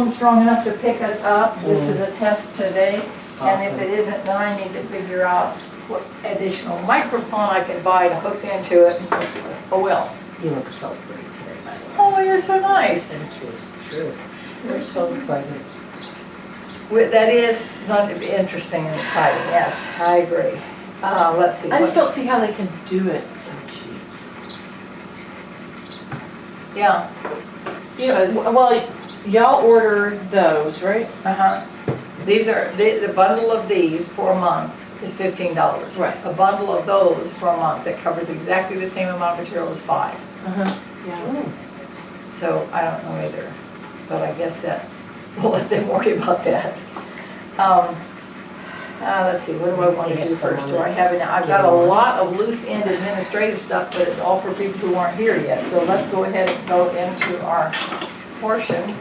strong enough to pick us up. This is a test today. And if Awesome. it isn't, then I need to figure out what additional microphone I can buy to hook into it and so forth. Oh well. You look so pretty today, by the way. Oh, you're so nice. Thank you. It's the truth. We're so excited. That is interesting and exciting, yes, I agree. Let's see. I just don't see how they can do it so cheap. Yeah, Well, y'all order those, right? These are, the bundle of these for a month is $15. Right. A bundle of those for a month that covers exactly the same amount of material is $5. Yeah. So I don't know either, but I guess that, we'll let them worry about that. Let's see, what do I want to do first? Do I have it? I've got a lot of loose-end administrative stuff, but it's all for people who aren't here yet. So let's go ahead and go into our portion.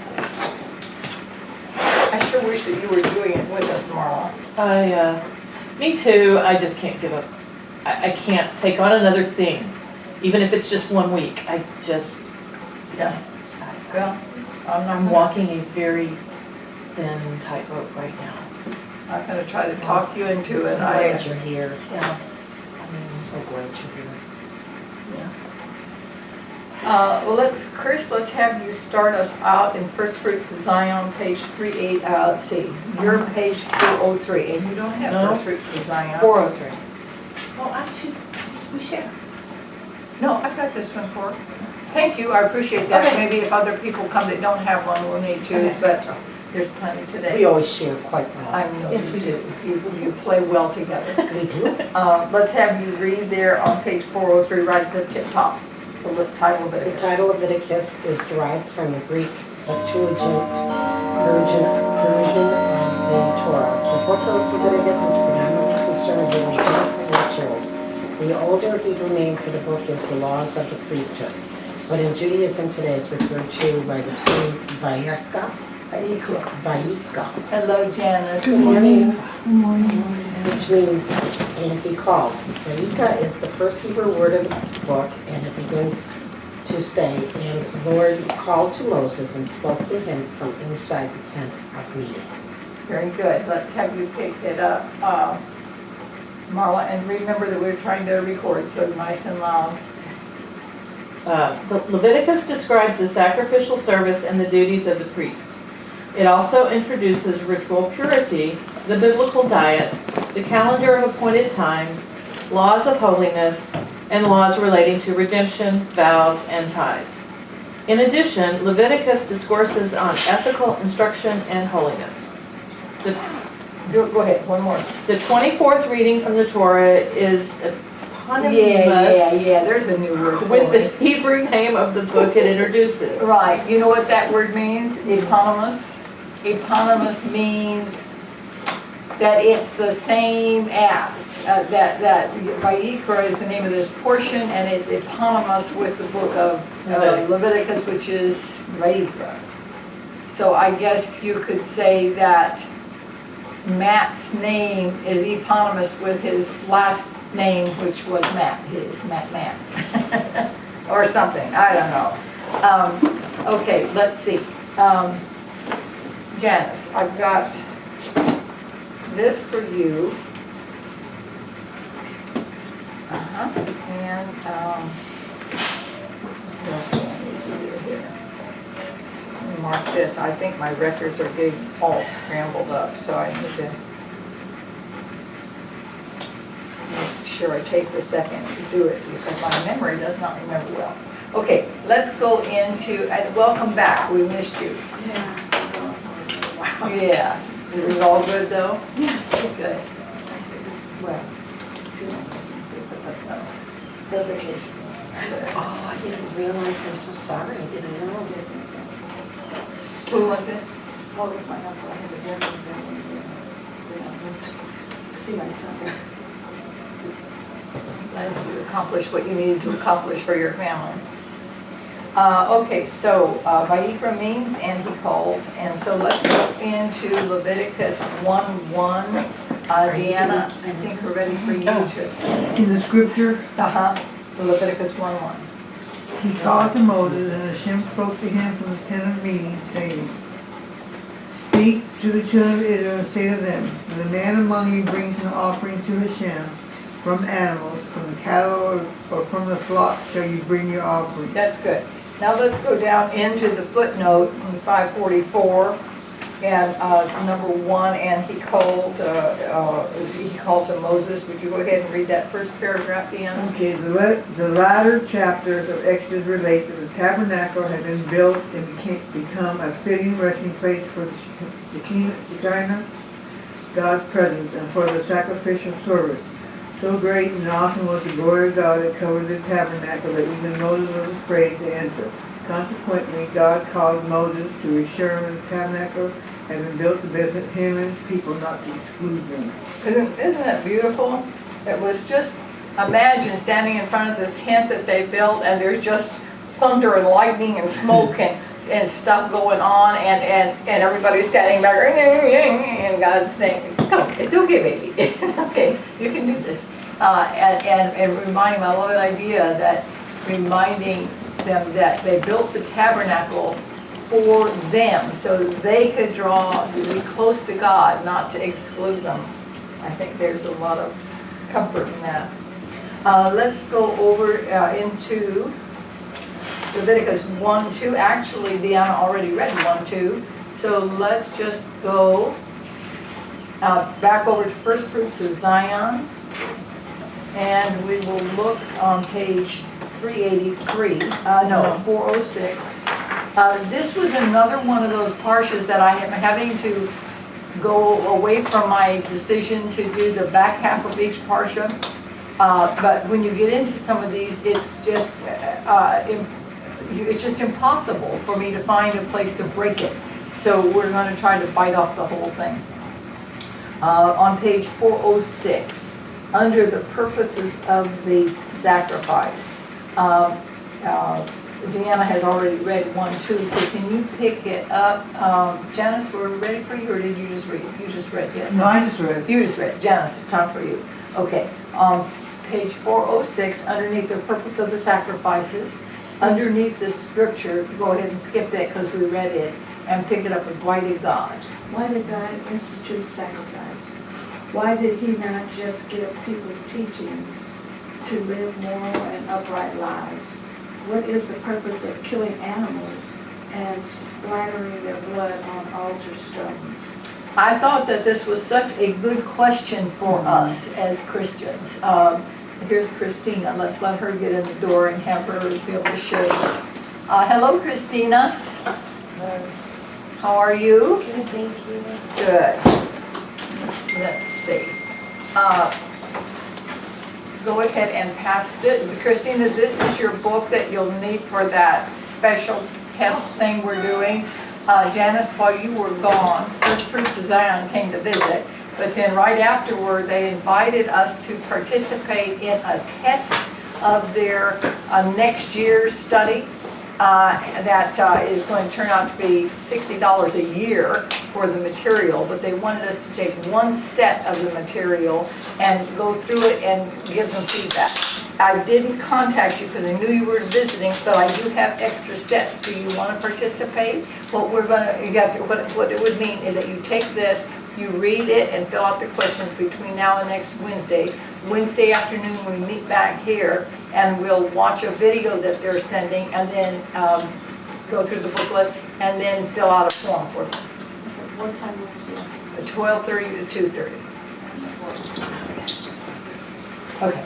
I sure wish that you were doing it with us, Marla. Me too, I just can't give up. I can't take on another thing, even if it's just 1 week. I just, Yeah. Well, I'm walking a very thin tightrope right now. I'm going to try to talk you into So it. glad you're here. Yeah. So glad you're here. Well, Chris, let's have you start us out in First Fruits of Zion, page 38. Let's see, you're page 403, and you don't have No. First Fruits of Zion. 403. Well, actually, we share. No, I've got this one for. Thank you, I appreciate that. Okay. Maybe if other people come that don't have one, we'll need to, Okay. but there's plenty today. We always share quite well. I know Yes, you we do. You play well together. We do. Let's have you read there on page 403, right at the tip top, the title of The it. title of Leviticus is derived from the Greek Septuagint version of the Torah. The book of Leviticus is predominantly concerned with Levitical rituals. The older Hebrew name for the book is the Laws of the Priesthood, but in Judaism today it's referred to by the term Vayikra. Vayikra. Hello, Janice. Good morning. Which means, and he called. Vayikra is the first Hebrew word of the book, and it begins to say, and the Lord called to Moses and spoke to him from inside the tent of meeting. Very good. Let's have you pick it up, Marla, and remember that we're trying to record, so nice and loud. The Leviticus describes the sacrificial service and the duties of the priests. It also introduces ritual purity, the biblical diet, the calendar of appointed times, laws of holiness, and laws relating to redemption, vows, and tithes. In addition, Leviticus discourses on ethical instruction and holiness. Go ahead, one more. The 24th reading from the Torah is eponymous Yeah, there's a new word. with the Hebrew name of the book it introduces. Right, you know what that word means? Eponymous. Eponymous means that it's the same as, that Vayikra is the name of this portion, and it's eponymous with the book of Leviticus, which is Vayikra. So I guess you could say that Matt's name is eponymous with his last name, which was Matt, his Matt. Or something, I don't know. Okay, let's see. Janice, I've got this for you. And, what else do I need to do here? So let me mark this. I think my records are getting all scrambled up, so I need to make sure I take the second to do it because my memory does not remember well. Okay, let's go into, and welcome back. We missed you. Yeah. Wow. Yeah. Is it all good though? Yes. Good. Well, The vacation. Oh, I didn't realize. I'm so sorry. I didn't know. Who was it? Well, it was my uncle. I had to go to to see my son. Glad you accomplished what you needed to accomplish for your family. Okay, so Vayikra means and he called, and so let's go into Leviticus 1:1. Deanna, I think we're ready for you to. In the scripture, Leviticus 1:1. he called to Moses, and Hashem spoke to him from the tent of meeting, saying, to the children of Israel and say to them, when a man among you brings an offering to Hashem from animals, from the cattle or from the flock, shall you bring your offering. That's good. Now let's go down into the footnote in 544 and number 1, and he called to Moses. Would you go ahead and read that first paragraph, Deanna? Okay, the latter chapters of Exodus relate that the tabernacle had been built and become a fitting resting place for the Shekinah, God's presence, and for the sacrificial service. So great and awesome was the glory of God that covered the tabernacle that even Moses was afraid to enter. Consequently, God called Moses to assure him the tabernacle had been built to benefit him and his people, not to exclude them. Isn't that beautiful? It was just, imagine standing in front of this tent that they built, and there's just thunder and lightning and smoke and stuff going on, and everybody's standing back, and God's saying, come, it's okay, baby. It's okay. You can do this. And reminding, I love that idea that reminding them that they built the tabernacle for them so that they could draw to be close to God, not to exclude them. I think there's a lot of comfort in that. Let's go over into Leviticus 1:2. Actually, Deanna already read 1:2. So let's just go back over to First Fruits of Zion. And we will look on page 406. This was another one of those parshas that I am having to go away from my decision to do the back half of each parsha. But when you get into some of these, it's just impossible for me to find a place to break it. So we're going to try to bite off the whole thing. On page 406, under the purposes of the sacrifice. Deanna has already read 1:2, so can you pick it up? Janice, were we ready for you, or did you just read? You just read, yes? No, I just read. You just read. Janice, time for you. Okay, page 406, underneath the purpose of the sacrifices, underneath the scripture, go ahead and skip that because we read it, and pick it up with why did God? Why did God institute sacrifice? Why did he not just give people teachings to live moral and upright lives? What is the purpose of killing animals and splattering their blood on altar stones? I thought that this was such a good question for us as Christians. Here's Christina. Let's let her get in the door and have her be able to show us. Hello, Christina. How are you? Good, thank you. Good. Let's see. Go ahead and pass this. Christina, this is your book that you'll need for that special test thing we're doing. Janice, while you were gone, First Fruits of Zion came to visit, but then right afterward, they invited us to participate in a test of their next year's study. That is going to turn out to be $60 a year for the material, but they wanted us to take one set of the material and go through it and give them feedback. I didn't contact you because I knew you were visiting, but I do have extra sets. Do you want to participate? What it would mean is that you take this, you read it and fill out the questions between now and next Wednesday. Wednesday afternoon we meet back here and we'll watch a video that they're sending and then go through the booklet and then fill out a form for them. What time was it? 12:30 to 2:30. Okay.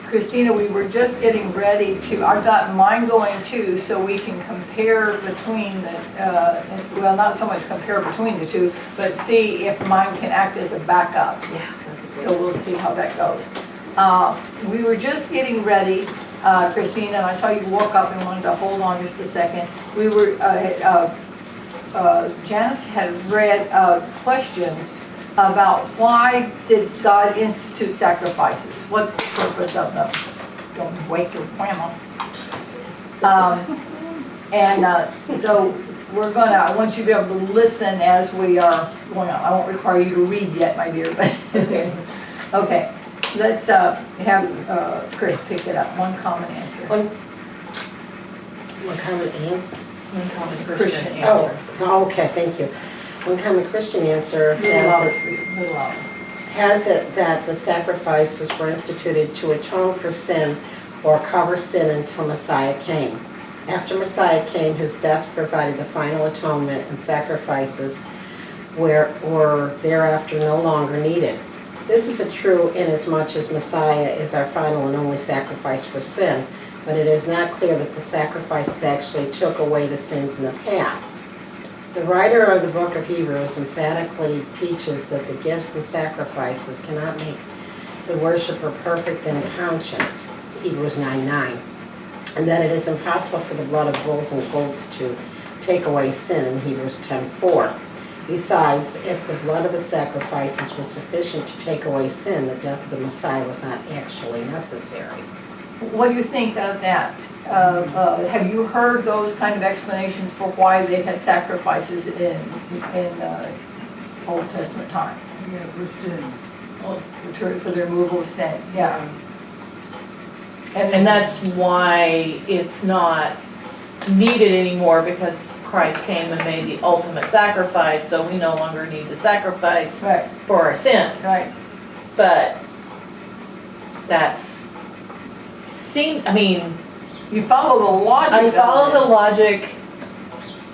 Christina, we were just getting ready to, I've got mine going too, so we can compare between the, well, not so much compare between the two, but see if mine can act as a backup. Yeah. So we'll see how that goes. We were just getting ready, Christina, and I saw you walk up and wanted to hold on just a second. We were, Janice had read questions about why did God institute sacrifices? What's the purpose of them? Don't wake your grandma. So we're gonna, I want you to be able to listen as we are going on. I won't require you to read yet, my dear, but okay. Let's have Chris pick it up. One common answer. One common answer. One common Christian Oh, answer. okay, thank you. One common Christian answer Little louder, has it, sweetie, little louder. has it that the sacrifices were instituted to atone for sin or cover sin until Messiah came. After Messiah came, his death provided the final atonement, and sacrifices were thereafter no longer needed. This is true inasmuch as Messiah is our final and only sacrifice for sin, but it is not clear that the sacrifices actually took away the sins in the past. The writer of the book of Hebrews emphatically teaches that the gifts and sacrifices cannot make the worshiper perfect in conscience, Hebrews 9:9, and that it is impossible for the blood of bulls and goats to take away sin in Hebrews 10:4. Besides, if the blood of the sacrifices was sufficient to take away sin, the death of the Messiah was not actually necessary. What do you think of that? Have you heard those kind of explanations for why they had sacrifices in Old Testament times? Yeah, for sin. For the removal of sin, yeah. And that's why it's not needed anymore, because Christ came and made the ultimate sacrifice, so we no longer need to sacrifice Right, for our sins. right. But I mean, You follow the logic. I of follow it. the logic.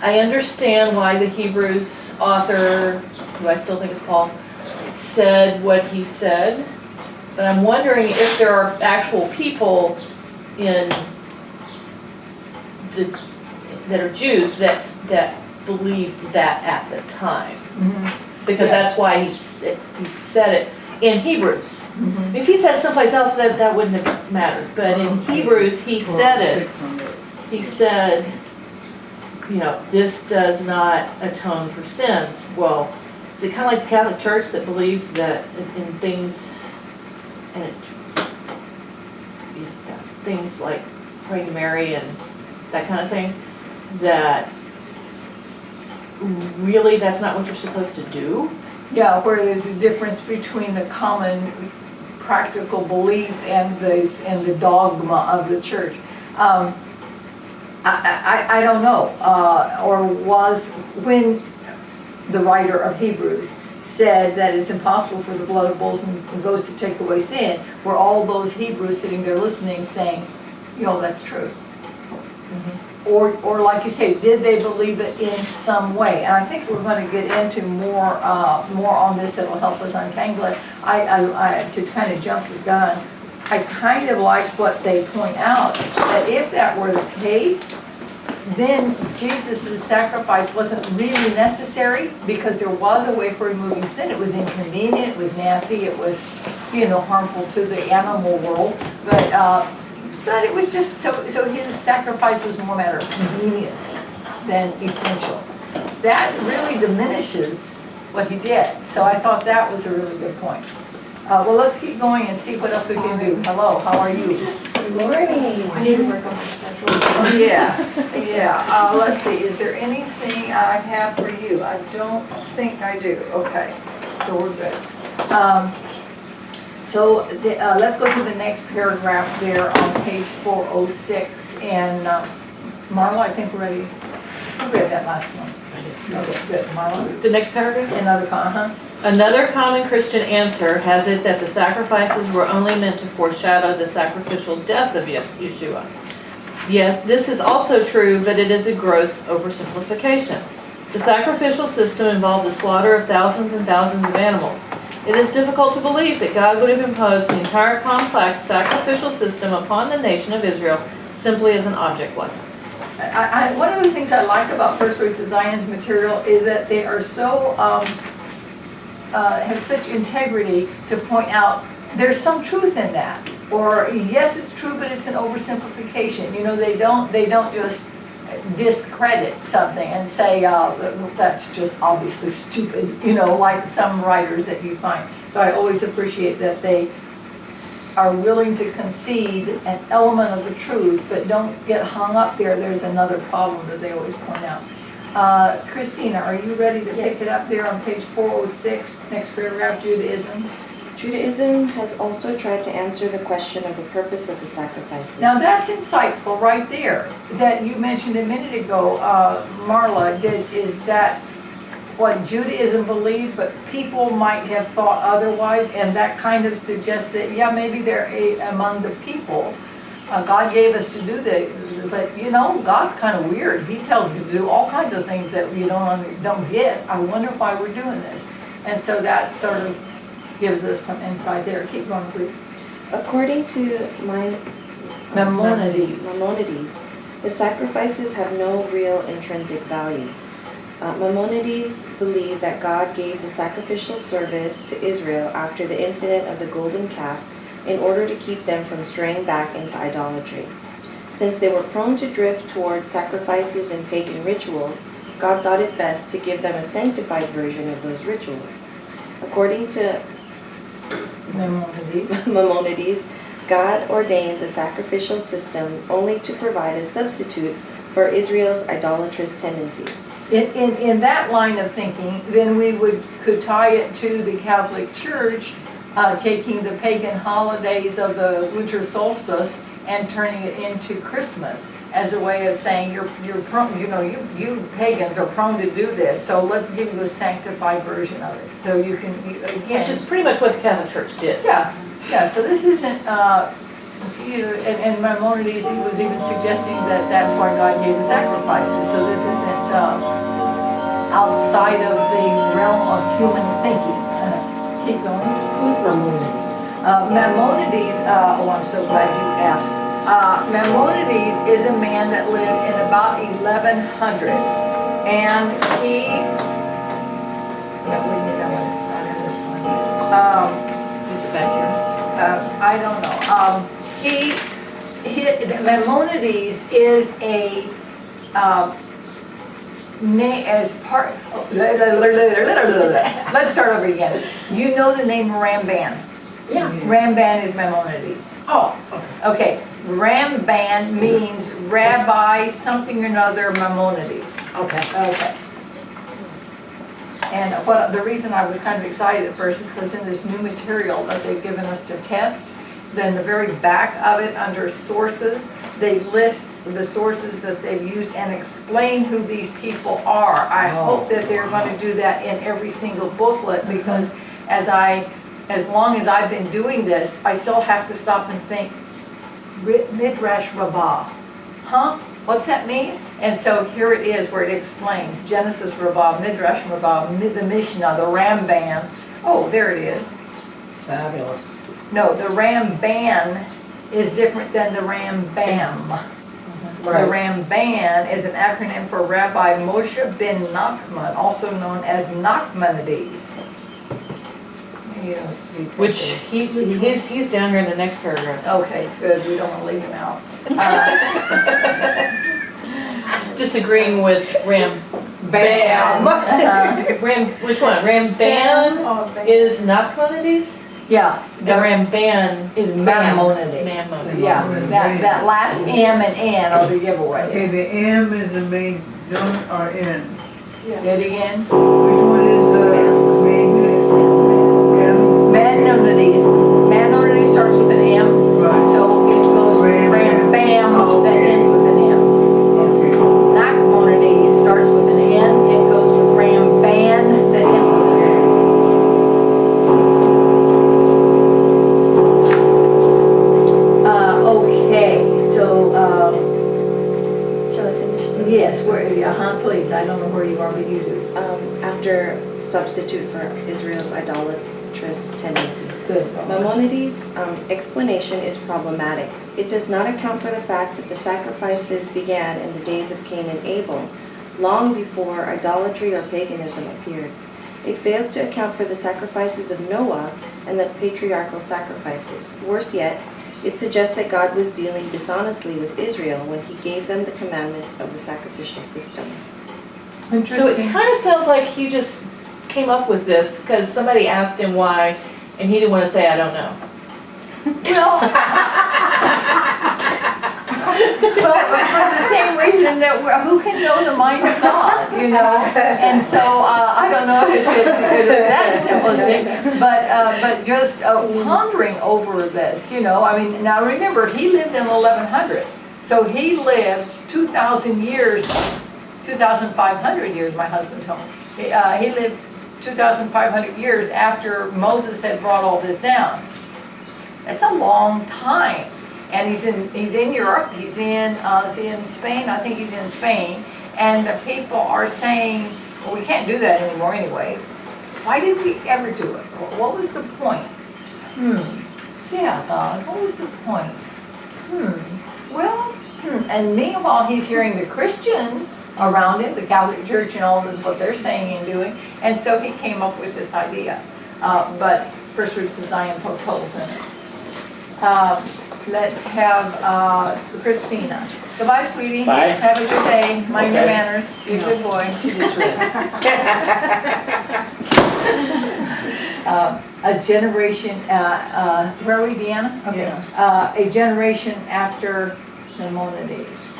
I understand why the Hebrews author, who I still think is Paul, said what he said. But I'm wondering if there are actual people that are Jews that believed that at the time. Mhm, Because Yeah. that's why he said it in Hebrews. mhm. If he said it someplace else, that wouldn't have mattered. But in Hebrews, he said it. He said, this does not atone for sins. Well, is it kind of like the Catholic Church that believes that in things, and things like praying to Mary and that kind of thing, that really that's not what you're supposed to do? Yeah, where there's a difference between the common practical belief and the dogma of the church. I don't know, or was when the writer of Hebrews said that it's impossible for the blood of bulls and goats to take away sin, were all those Hebrews sitting there listening saying, that's true. Or like you say, did they believe it in some way? And I think we're going to get into more on this that will help us untangle it. I to kind of jump the gun, I kind of like what they point out, that if that were the case, then Jesus' sacrifice wasn't really necessary, because there was a way for removing sin. It was inconvenient, it was nasty, it was harmful to the animal world, but it was just, so his sacrifice was more a matter of convenience than essential. That really diminishes what he did. So I thought that was a really good point. Well, let's keep going and see what else we can do. Hello, how are you? Good morning. I need to work on my schedule. Yeah. Let's see, is there anything I have for you? I don't think I do. Okay, so we're good. Let's go to the next paragraph there on page 406. And Marla, I think we're ready. Who read that last one? Okay, good. Marla? The next paragraph? Another common Christian answer has it that the sacrifices were only meant to foreshadow the sacrificial death of Yeshua. Yes, this is also true, but it is a gross oversimplification. The sacrificial system involved the slaughter of thousands and thousands of animals. It is difficult to believe that God would have imposed the entire complex sacrificial system upon the nation of Israel simply as an object lesson. One of the things I like about First Fruits of Zion's material is that they are so have such integrity to point out there's some truth in that, or yes, it's true, but it's an oversimplification. They don't just discredit something and say that's just obviously stupid. Like some writers that you find. So I always appreciate that they are willing to concede an element of the truth, but don't get hung up there. There's another problem that they always point out. Christina, are you ready to take it up there on page 406, next paragraph, Judaism? Judaism has also tried to answer the question of the purpose of the sacrifices. Now that's insightful right there, that you mentioned a minute ago, Marla, is that what Judaism believed, but people might have thought otherwise, and that kind of suggests that, yeah, maybe they're among the people. God gave us to do that, but you know, God's kind of weird. He tells you to do all kinds of things that you don't get. I wonder why we're doing this. And so that sort of gives us some insight there. Keep going, please. According to Maimonides, the sacrifices have no real intrinsic value. Maimonides believed that God gave the sacrificial service to Israel after the incident of the golden calf in order to keep them from straying back into idolatry. Since they were prone to drift toward sacrifices and pagan rituals, God thought it best to give them a sanctified version of those rituals. According to Maimonides, God ordained the sacrificial system only to provide a substitute for Israel's idolatrous tendencies. In that line of thinking, then we could tie it to the Catholic Church taking the pagan holidays of the winter solstice and turning it into Christmas as a way of saying you pagans are prone to do this, so let's give you a sanctified version of it. So you can again, Which is pretty much what the Catholic Church did. yeah. So this isn't. And Maimonides was even suggesting that that's why God gave the sacrifices. So this isn't outside of the realm of human thinking. Keep going. Who's Maimonides? Maimonides, I'm so glad you asked. Maimonides is a man that lived in about 1100. And he, we need that one, it's not in this one. Is it back here? I don't know. Maimonides is a as part. Let's start over again. You know the name Ramban. Yeah. Ramban is Maimonides. Oh, okay. Okay. Ramban means rabbi something or another Maimonides. Okay. Okay. And the reason I was kind of excited at first is because in this new material that they've given us to test, then the very back of it under sources, they list the sources that they've used and explain who these people are. I hope that they're going to do that in every single booklet, because as long as I've been doing this, I still have to stop and think, Midrash Rabbah. Huh? What's that mean? And so here it is where it explains Genesis Rabbah, Midrash Rabbah, the Mishnah, the Ramban. Oh, there it is. Fabulous. No, the Ramban is different than the Rambam. Right. The Ramban is an acronym for Rabbi Moshe ben Nachman, also known as Nachmanides. Which he's down here in the next paragraph. Okay, good. We don't want to leave him out. Disagreeing with Ram. Bam. Which one? Ramban is Nachmanides? Yeah, The Ramban is Maimonides. Maimonides. Yeah, that last M and N are the Okay, giveaways. the M is the main, don't or N. Say it again. Which one is the main M? Maimonides. Maimonides starts with an M. Right. So it goes Rambam that ends with an M. Okay. Nachmanides starts with an N. It goes with Ramban that ends with an N. Okay, so Shall I finish? yes, please. I don't know where you are, but you do. After substitute for Israel's idolatrous tendencies. Good. Maimonides' explanation is problematic. It does not account for the fact that the sacrifices began in the days of Cain and Abel, long before idolatry or paganism appeared. It fails to account for the sacrifices of Noah and the patriarchal sacrifices. Worse yet, it suggests that God was dealing dishonestly with Israel when he gave them the commandments of the sacrificial system. So it kind of sounds like he just came up with this because somebody asked him why, and he didn't want to say, I don't know. Well, for the same reason that who can know the mind of God, you know? And so, I don't know if it's that simplistic, but just pondering over this, you know? I mean, now remember, he lived in 1100. So he lived 2,000 years, 2,500 years, my husband's home. He lived 2,500 years after Moses had brought all this down. That's a long time. And he's in Europe, is he in Spain? I think he's in Spain. And the people are saying, well, we can't do that anymore anyway. Why did we ever do it? What was the point? Yeah, God, what was the point? And meanwhile, he's hearing the Christians around him, the Catholic Church and all of what they're saying and doing. And so he came up with this idea. But First Fruits of Zion poked holes in it. Let's have Christina. Goodbye, sweetie. Bye. Have a good day. Mind your Okay. manners. Be a good boy. She just read. A generation, where are we, Deanna? Okay. A generation after Maimonides.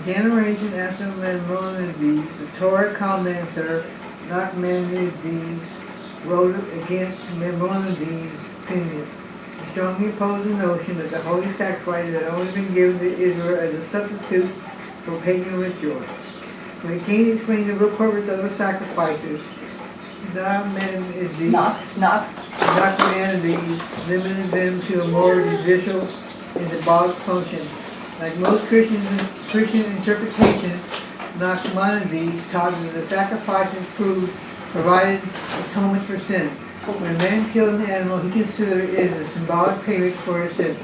Generation after Maimonides, the Torah commentator, not Maimonides, wrote against Maimonides' opinion. He strongly opposed the notion that the holy sacrifice had only been given to Israel as a substitute for pagan rituals. When it came to explain the real purpose of the sacrifices, not Maimonides limited them to a more judicial and symbolic function. Like most Christian interpretations, Nachmanides taught that the sacrifices provided atonement for sin. When a man killed an animal, he considered it as a symbolic payment for his sin.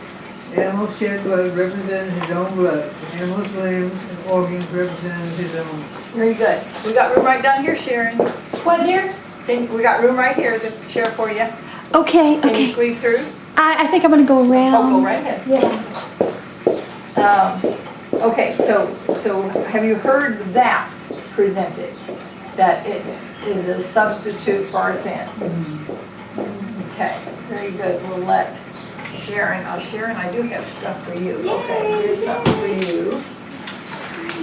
The animal's shed blood represented his own blood. The animal's limbs and organs represented his own. Very good. We got room right down here, Sharon. What here? We got room right here to share for you. Okay, Can you okay. squeeze through? I think I'm gonna go around. Oh, go right ahead. Yeah. Okay, so have you heard that presented? That it is a substitute for our sins? Okay, very good. We'll let Sharon, Sharon, I do have stuff for you. Okay, here's something for you.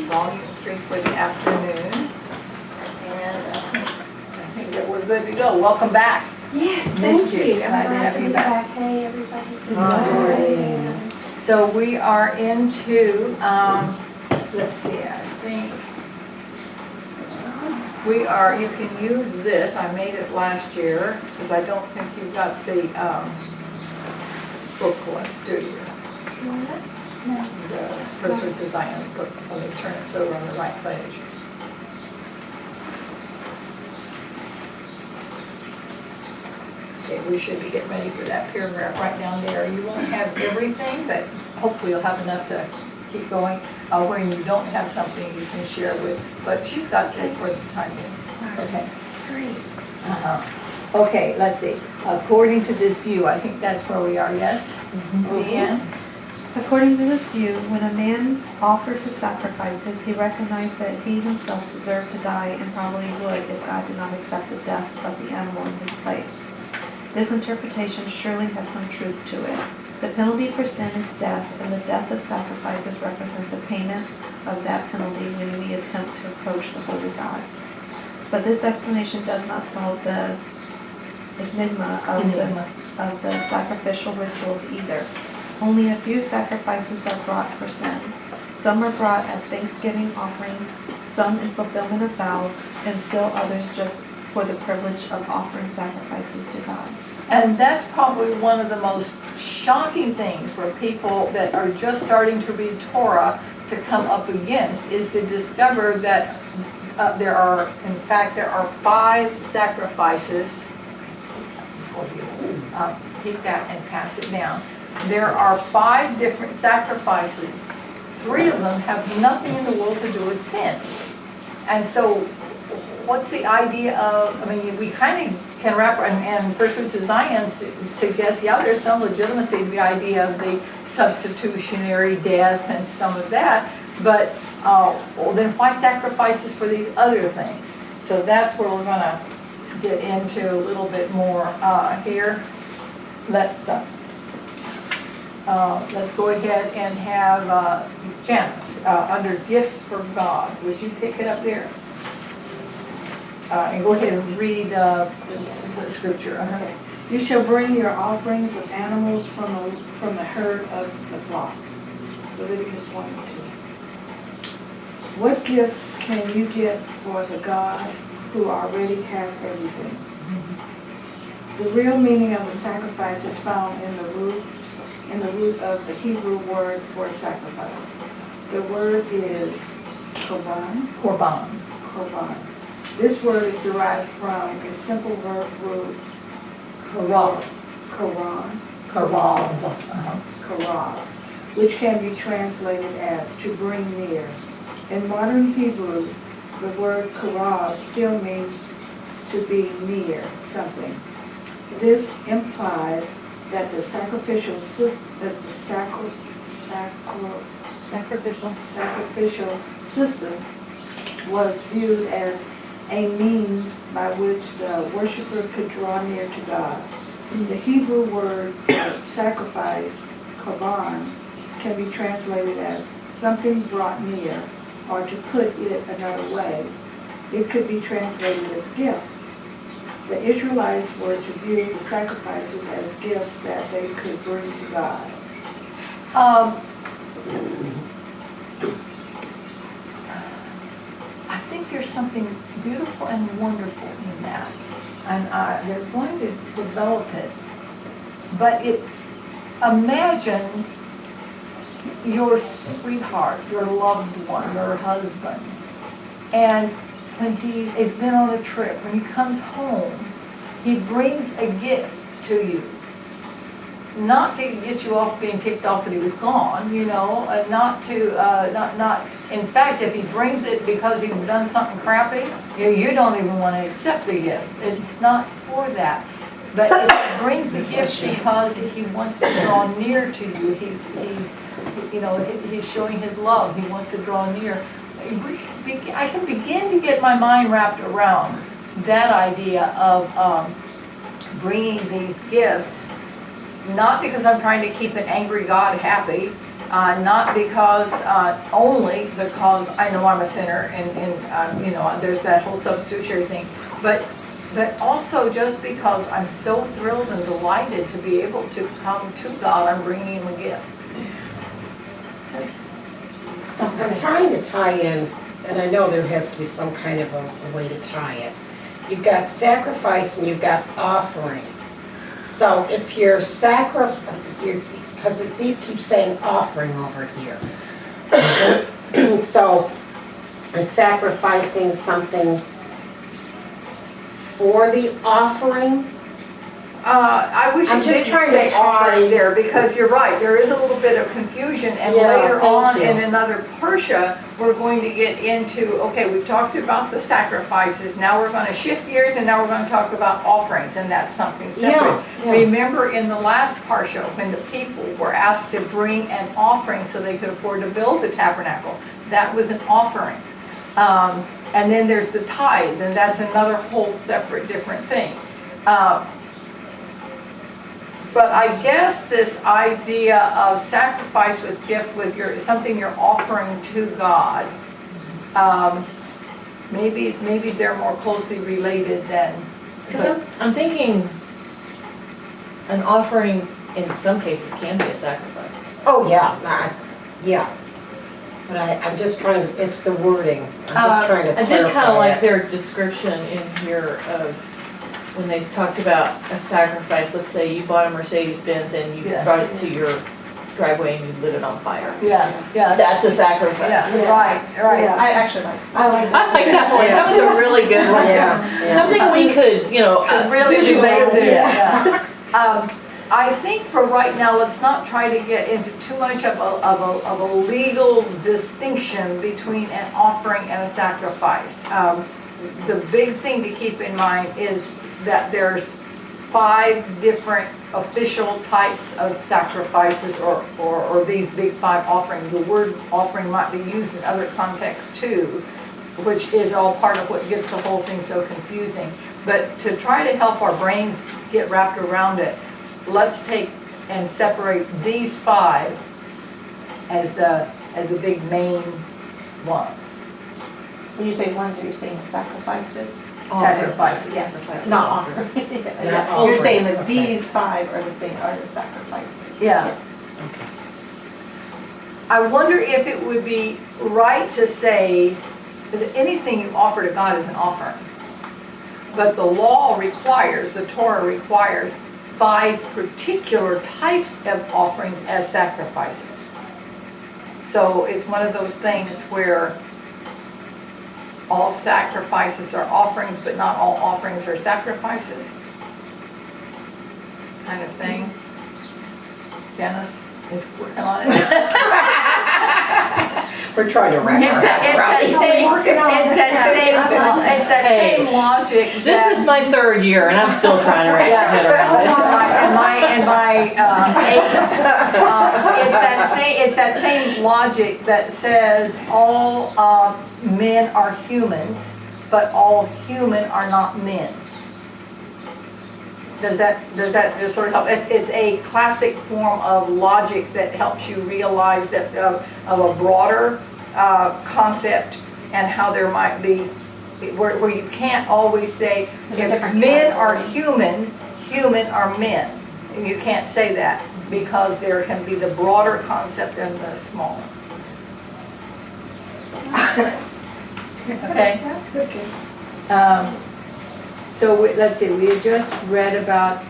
Volume 3 for the afternoon. And I think that we're good to go. Welcome back. Yes, Missed thank you. you. Glad to have to you be back. Hey, everybody. So we are into, let's see, I think we are, you can use this, I made it last year, because I don't think you've got the booklets, do you? The First Fruits of Zion book, let me turn it so we're on the right page. Okay, we should be getting ready for that paragraph right down there. You won't have everything, but hopefully you'll have enough to keep going. When you don't have something you can share with, but she's got it for the time being. Okay. Great. Okay, let's see. According to this view, I think that's where we are, yes? Deanne? According to this view, when a man offered his sacrifices, he recognized that he himself deserved to die and probably would if God did not accept the death of the animal in his place. This interpretation surely has some truth to it. The penalty for sin is death, and the death of sacrifices represent the payment of that penalty when we attempt to approach the holy God. But this explanation does not solve the enigma of the sacrificial rituals either. Only a few sacrifices are brought for sin. Some are brought as thanksgiving offerings, some in fulfillment of vows, and still others just for the privilege of offering sacrifices to God. And that's probably one of the most shocking things for people that are just starting to read Torah to come up against, is to discover that there are 5 sacrifices. Take that and pass it down. There are 5 different sacrifices. 3 of them have nothing in the world to do with sin. And so what's the idea of, I mean, we kind of can wrap, and First Fruits of Zion suggests, yeah, there's some legitimacy to the idea of the substitutionary death and some of that, but well, then why sacrifices for these other things? So that's where we're going to get into a little bit more here. Let's let's go ahead and have Janice, under gifts for God. Would you pick it up there? And go ahead and read the scripture. Okay. You shall bring your offerings of animals from the herd of the flock. Leviticus 1 and 2. What gifts can you get for the God who already has everything? The real meaning of the sacrifice is found in the root of the Hebrew word for sacrifice. The word is korban. Korban. This word is derived from a simple verb root, Karav. Karav, which can be translated as to bring near. In modern Hebrew, the word karav still means to be near something. This implies that the sacrificial system was viewed as a means by which the worshiper could draw near to God. The Hebrew word for sacrifice, korban, can be translated as something brought near, or to put it another way, it could be translated as gift. The Israelites were to view the sacrifices as gifts that they could bring to God. I think there's something beautiful and wonderful in that, and they're going to develop it. But imagine your sweetheart, your loved one, your husband, and when he's been on a trip, when he comes home, he brings a gift to you. Not to get you off being ticked off that he was gone, not. In fact, if he brings it because he's done something crappy, you don't even want to accept the gift. It's not for that. But if he brings a gift because he wants to draw near to you, he's showing his love. He wants to draw near. I can begin to get my mind wrapped around that idea of bringing these gifts, not because I'm trying to keep an angry God happy, not because only because I know I'm a sinner and there's that whole substitutionary thing, but also just because I'm so thrilled and delighted to be able to come to God. I'm bringing him a gift. I'm trying to tie in, and I know there has to be some kind of a way to tie it. You've got sacrifice and you've got offering. So if you're because these keep saying offering over here. So it's sacrificing something for the offering. I wish I'm you just didn't trying to say offering tie- there, because you're right, there is a little bit of confusion, and Yeah, later thank on you. in another parsha, we're going to get into, okay, we've talked about the sacrifices, now we're going to shift gears, and now we're going to talk about offerings, and that's something separate. Yeah. Remember in the last parsha, when the people were asked to bring an offering so they could afford to build the tabernacle, that was an offering. And then there's the tithe, and that's another whole separate different thing. But I guess this idea of sacrifice with gift, with something you're offering to God, maybe they're more closely related than. Because I'm thinking an offering in some cases can be a sacrifice. Oh, yeah, yeah. But I'm just trying to, it's the wording. I'm just trying to I clarify did kind of like it. their description in here of when they talked about a sacrifice. Let's say you bought a Mercedes-Benz and you Yeah. brought it to your driveway and you lit it on fire. Yeah. That's a sacrifice. Yeah, Yeah. right. Yeah. I actually like I like I like that one. That was a really good one. Yeah. Something we could, Really visualize. relate to, Yes. yeah. I think for right now, let's not try to get into too much of a legal distinction between an offering and a sacrifice. The big thing to keep in mind is that there's 5 different official types of sacrifices or these big 5 offerings. The word offering might be used in other contexts too, which is all part of what gets the whole thing so confusing. But to try to help our brains get wrapped around it, let's take and separate these 5 as the big main ones. When you say ones, are you saying sacrifices? Sacrifices. Yes, Sacrifices. not offering. Not You're saying that offerings, okay. these 5 are the same, are the sacrifices. Yeah. Okay. I wonder if it would be right to say that anything you offer to God is an offering. But the law requires, the Torah requires 5 particular types of offerings as sacrifices. So it's one of those things where all sacrifices are offerings, but not all offerings are sacrifices. Kind of thing. Janice is working on it. We're trying to wrap It's our that heads around these things. it's that same logic. This is my 3rd year and I'm still trying to wrap my head around it. It's that same logic that says all men are humans, but all human are not men. Does that just sort of help? It's a classic form of logic that helps you realize that of a broader concept and how there might be, where you can't always say, if men are human, human are men. You can't say that because there can be the broader concept and the smaller. Okay? That's okay. So let's see, we had just read about,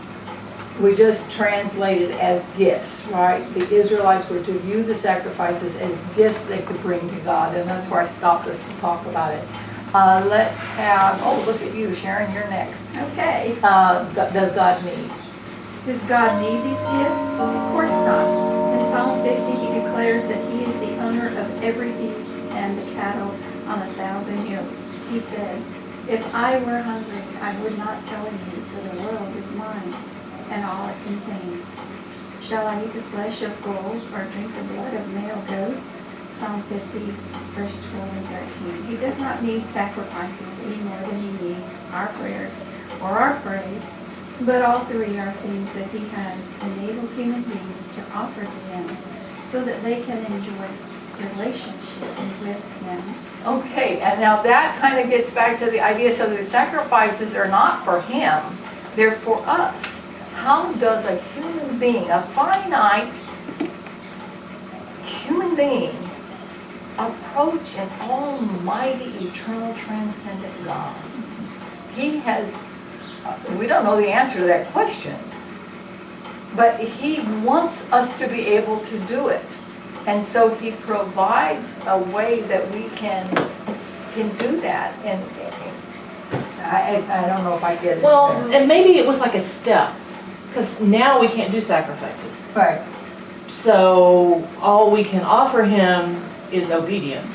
we just translated as gifts, right? The Israelites were to view the sacrifices as gifts they could bring to God, and that's where I stopped us to talk about it. Let's have, oh, look at you, Sharon, you're next. Okay. Does God need? Does God need these gifts? Of course not. In Psalm 50, he declares that he is the owner of every beast and the cattle on 1,000 hills. He says, "If I were hungry, I would not tell you, for the world is mine, and all it contains. Shall I eat the flesh of bulls or drink the blood of male goats?" Psalm 50, verse 12 and 13. He does not need sacrifices any more than he needs our prayers or our praise, but all 3 are things that he has enabled human beings to offer to him so that they can enjoy relationship with him. Okay, and now that kind of gets back to the idea, so the sacrifices are not for him, they're for us. How does a human being, a finite human being, approach an almighty, eternal, transcendent God? He has, we don't know the answer to that question, but he wants us to be able to do it. And so he provides a way that we can do that. And I don't know if I get it. Well, and maybe it was like a step, because now we can't do sacrifices. Right. So all we can offer him is obedience.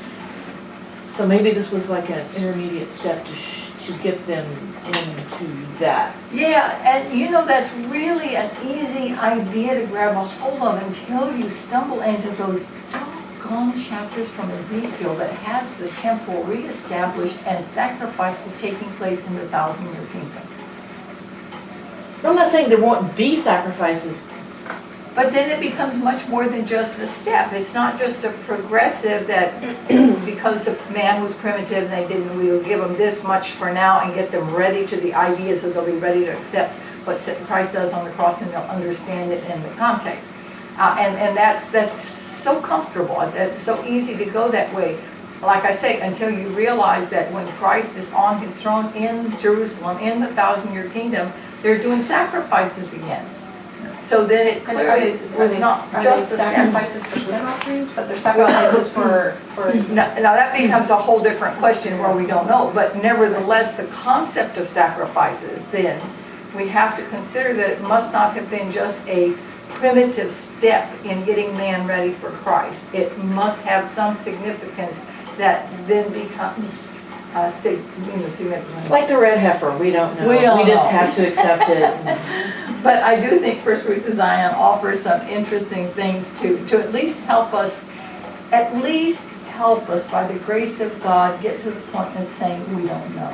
So maybe this was like an intermediate step to get them into that. Yeah, and you know, that's really an easy idea to grab a hold of until you stumble into those doggone chapters from Ezekiel that has the temple reestablished and sacrifices taking place in the 1,000-year kingdom. I'm not saying there won't be sacrifices. But then it becomes much more than just a step. It's not just a progressive that because the man was primitive and we'll give them this much for now and get them ready to the idea so they'll be ready to accept what Christ does on the cross and they'll understand it in the context. And that's so comfortable. It's so easy to go that way. Like I say, until you realize that when Christ is on his throne in Jerusalem, in the 1,000-year kingdom, they're doing sacrifices again. So then it clearly was not just a sacrifices for sin offerings, but they're sacrifices for. Now that becomes a whole different question where we don't know, but nevertheless, the concept of sacrifices, then, we have to consider that it must not have been just a primitive step in getting man ready for Christ. It must have some significance that then becomes significant. Like the red heifer, we don't know. We don't just know. have to accept it. But I do think First Fruits of Zion offers some interesting things to at least help us by the grace of God get to the point of saying we don't know.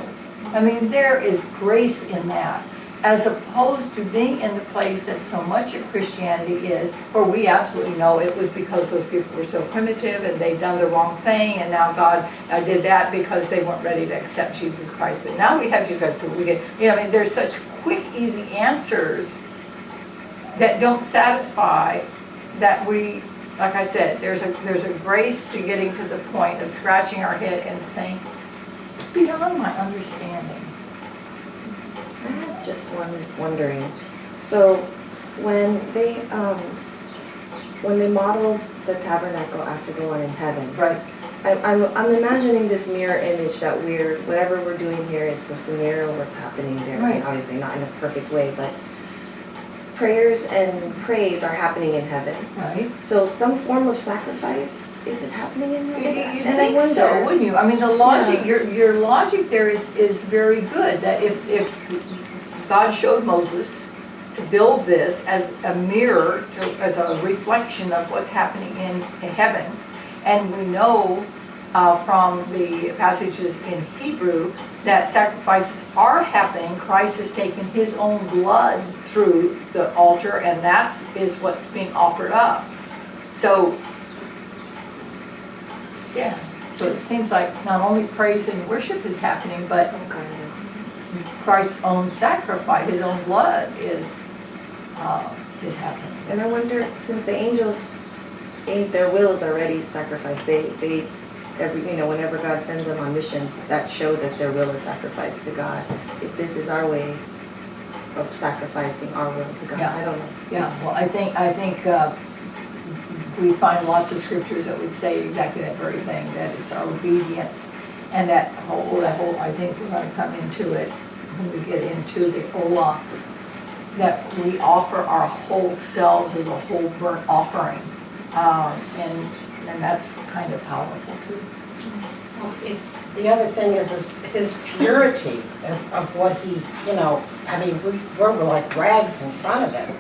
I mean, there is grace in that. as opposed to being in the place that so much of Christianity is, where we absolutely know it was because those people were so primitive and they'd done the wrong thing, and now God did that because they weren't ready to accept Jesus Christ. But now we have Jesus Christ, so we get, I mean, there's such quick, easy answers that don't satisfy, that we, like I said, there's a grace to getting to the point of scratching our head and saying, it's beyond my understanding. I'm just wondering, so when they modeled the tabernacle after the one in heaven, Right. I'm imagining this mirror image that whatever we're doing here is supposed to mirror what's happening there. Right. And obviously not in a perfect way, but prayers and praise are happening in heaven. Right. So some form of sacrifice, is it happening in heaven? You'd And I think so, wonder- wouldn't you? I mean, the logic, Yeah. your logic there is very good, that if God showed Moses to build this as a mirror, as a reflection of what's happening in heaven, and we know from the passages in Hebrew that sacrifices are happening, Christ has taken his own blood through the altar, and that is what's being offered up. So, yeah, so it seems like not only praise and worship is happening, but Some kind of- Christ's own sacrifice, his own blood is happening. And I wonder, since the angels, their will is already sacrificed, whenever God sends them on missions, that shows that their will is sacrificed to God. If this is our way of sacrificing our will to God, Yeah. I don't know. Yeah, well, I think we find lots of scriptures that would say exactly that very thing, that it's our obedience, and that whole, I think we're going to come into it when we get into the Olah, that we offer our whole selves as a whole burnt offering, and that's kind of powerful too. The other thing is his purity of what he, I mean, we're like rags in front of him.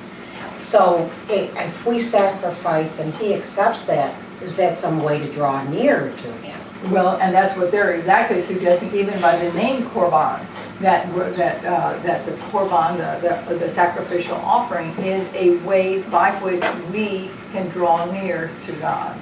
So if we sacrifice and he accepts that, is that some way to draw nearer to him? Well, and that's what they're exactly suggesting, even by the name Korban, that the Korban, the sacrificial offering, is a way by which we can draw near to God.